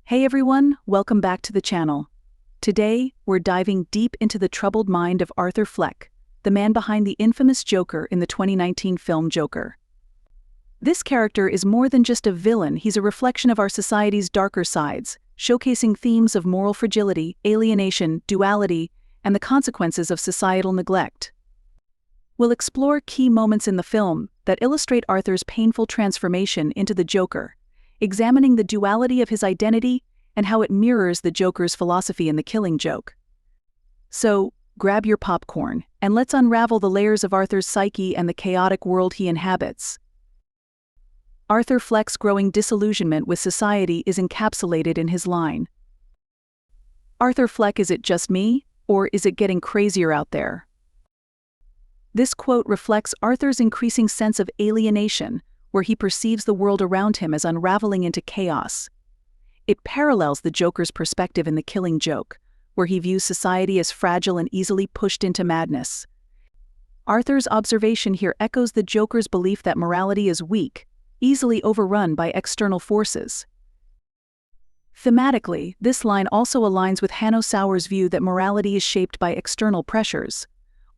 Hey everyone, welcome back to the channel. Today, we're diving deep into the troubled mind of Arthur Fleck, the man behind the infamous Joker in the 2019 film Joker. This character is more than just a villain, he's a reflection of our society's darker sides, showcasing themes of moral fragility, alienation, duality, and the consequences of societal neglect. We'll explore key moments in the film that illustrate Arthur's painful transformation into the Joker, examining the duality of his identity and how it mirrors the Joker's philosophy in The Killing Joke. So, grab your popcorn, and let's unravel the layers of Arthur's psyche and the chaotic world he inhabits. Arthur Fleck's growing disillusionment with society is encapsulated in his line. Arthur Fleck, is it just me, or is it getting crazier out there? This quote reflects Arthur's increasing sense of alienation, where he perceives the world around him as unraveling into chaos. It parallels the Joker's perspective in The Killing Joke, where he views society as fragile and easily pushed into madness. Arthur's observation here echoes the Joker's belief that morality is weak, easily overrun by external forces. Thematically, this line also aligns with Hanno Sauer's view that morality is shaped by external pressures.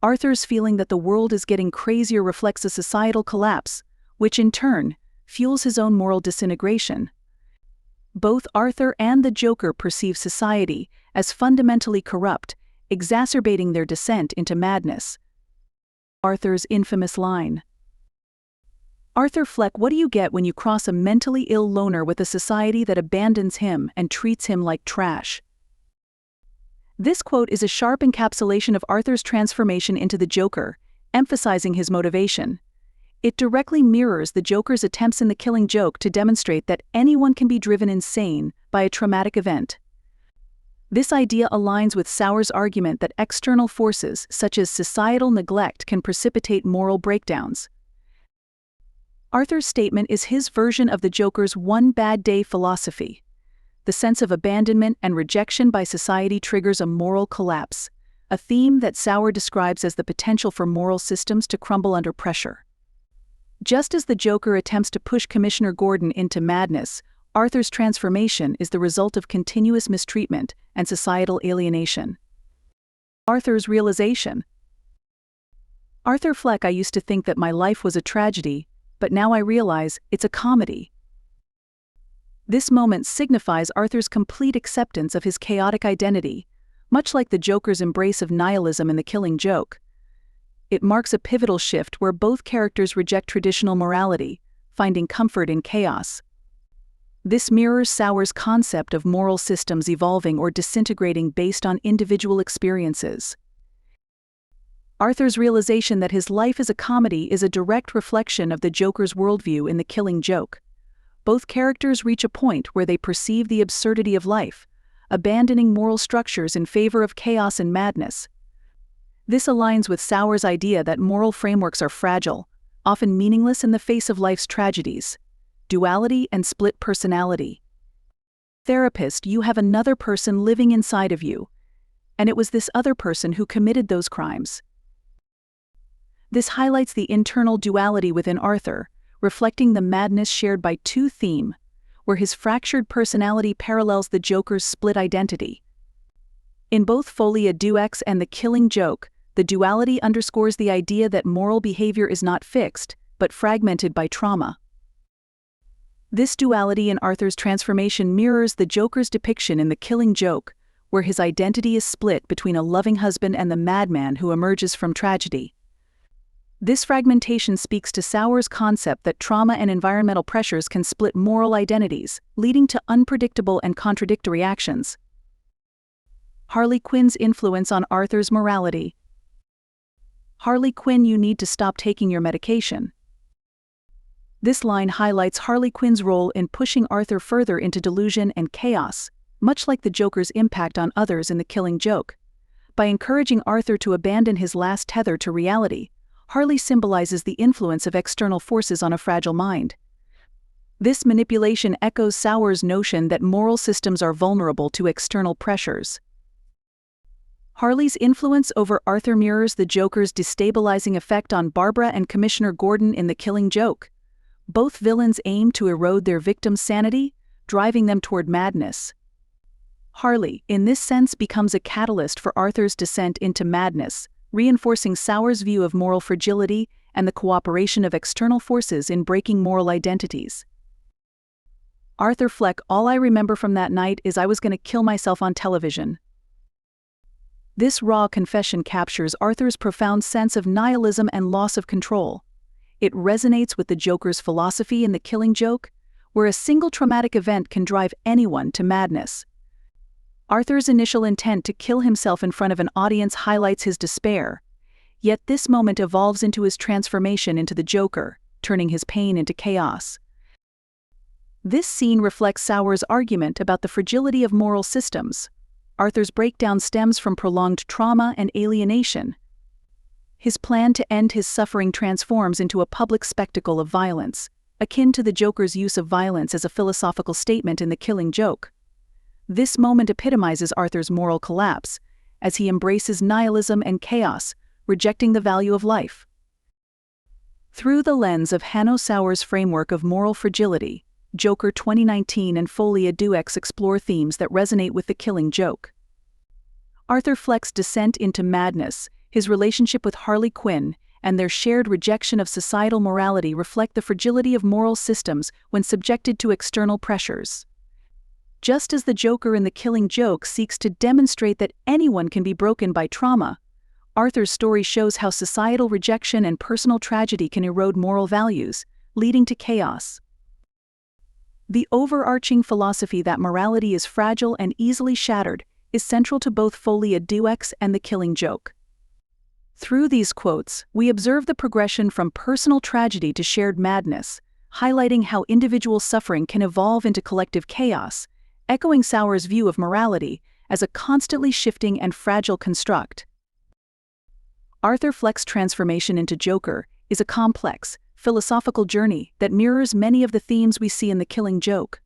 Arthur's feeling that the world is getting crazier reflects a societal collapse, which in turn fuels his own moral disintegration. Both Arthur and the Joker perceive society as fundamentally corrupt, exacerbating their descent into madness. Arthur's infamous line. Arthur Fleck, what do you get when you cross a mentally ill loner with a society that abandons him and treats him like trash? This quote is a sharp encapsulation of Arthur's transformation into the Joker, emphasizing his motivation. It directly mirrors the Joker's attempts in The Killing Joke to demonstrate that anyone can be driven insane by a traumatic event. This idea aligns with Sauer's argument that external forces, such as societal neglect, can precipitate moral breakdowns. Arthur's statement is his version of the Joker's one bad day philosophy. The sense of abandonment and rejection by society triggers a moral collapse, a theme that Sauer describes as the potential for moral systems to crumble under pressure. Just as the Joker attempts to push Commissioner Gordon into madness, Arthur's transformation is the result of continuous mistreatment and societal alienation. Arthur's realization. Arthur Fleck, I used to think that my life was a tragedy, but now I realize it's a comedy. This moment signifies Arthur's complete acceptance of his chaotic identity, much like the Joker's embrace of nihilism in The Killing Joke. It marks a pivotal shift where both characters reject traditional morality, finding comfort in chaos. This mirrors Sauer's concept of moral systems evolving or disintegrating based on individual experiences. Arthur's realization that his life is a comedy is a direct reflection of the Joker's worldview in The Killing Joke. Both characters reach a point where they perceive the absurdity of life, abandoning moral structures in favor of chaos and madness. This aligns with Sauer's idea that moral frameworks are fragile, often meaningless in the face of life's tragedies. Duality and split personality. Therapist, you have another person living inside of you, and it was this other person who committed those crimes. This highlights the internal duality within Arthur, reflecting the madness shared by two themes, where his fractured personality parallels the Joker's split identity. In both Folie, Deux and The Killing Joke, the duality underscores the idea that moral behavior is not fixed, but fragmented by trauma. This duality in Arthur's transformation mirrors the Joker's depiction in The Killing Joke, where his identity is split between a loving husband and the madman who emerges from tragedy. This fragmentation speaks to Sauer's concept that trauma and environmental pressures can split moral identities, leading to unpredictable and contradictory actions. Harley Quinn's influence on Arthur's morality. Harley Quinn, you need to stop taking your medication. This line highlights Harley Quinn's role in pushing Arthur further into delusion and chaos, much like the Joker's impact on others in The Killing Joke. By encouraging Arthur to abandon his last tether to reality, Harley symbolizes the influence of external forces on a fragile mind. This manipulation echoes Sauer's notion that moral systems are vulnerable to external pressures. Harley's influence over Arthur mirrors the Joker's destabilizing effect on Barbara and Commissioner Gordon in The Killing Joke. Both villains aim to erode their victims' sanity, driving them toward madness. Harley, in this sense, becomes a catalyst for Arthur's descent into madness, reinforcing Sauer's view of moral fragility and the cooperation of external forces in breaking moral identities. Arthur Fleck, all I remember from that night is I was going to kill myself on television. This raw confession captures Arthur's profound sense of nihilism and loss of control. It resonates with the Joker's philosophy in The Killing Joke, where a single traumatic event can drive anyone to madness. Arthur's initial intent to kill himself in front of an audience highlights his despair, yet this moment evolves into his transformation into the Joker, turning his pain into chaos. This scene reflects Sauer's argument about the fragility of moral systems. Arthur's breakdown stems from prolonged trauma and alienation. His plan to end his suffering transforms into a public spectacle of violence, akin to the Joker's use of violence as a philosophical statement in The Killing Joke. This moment epitomizes Arthur's moral collapse, as he embraces nihilism and chaos, rejecting the value of life. Through the lens of Hanno Sauer's framework of moral fragility, Joker 2019 and Folie Deux explore themes that resonate with The Killing Joke. Arthur Fleck's descent into madness, his relationship with Harley Quinn, and their shared rejection of societal morality reflect the fragility of moral systems when subjected to external pressures. Just as the Joker in The Killing Joke seeks to demonstrate that anyone can be broken by trauma, Arthur's story shows how societal rejection and personal tragedy can erode moral values, leading to chaos. The overarching philosophy that morality is fragile and easily shattered is central to both Folie Deux and The Killing Joke. Through these quotes, we observe the progression from personal tragedy to shared madness, highlighting how individual suffering can evolve into collective chaos, echoing Sauer's view of morality as a constantly shifting and fragile construct. Arthur Fleck's transformation into Joker is a complex, philosophical journey that mirrors many of the themes we see in The Killing Joke.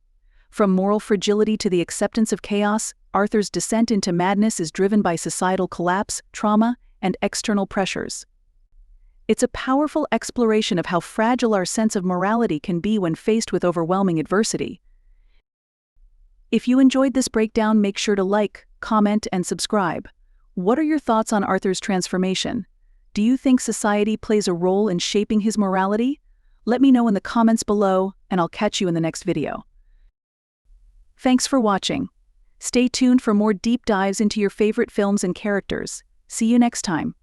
From moral fragility to the acceptance of chaos, Arthur's descent into madness is driven by societal collapse, trauma, and external pressures. It's a powerful exploration of how fragile our sense of morality can be when faced with overwhelming adversity. If you enjoyed this breakdown, make sure to like, comment, and subscribe. What are your thoughts on Arthur's transformation? Do you think society plays a role in shaping his morality? Let me know in the comments below, and I'll catch you in the next video. Thanks for watching. Stay tuned for more deep dives into your favorite films and characters. See you next time.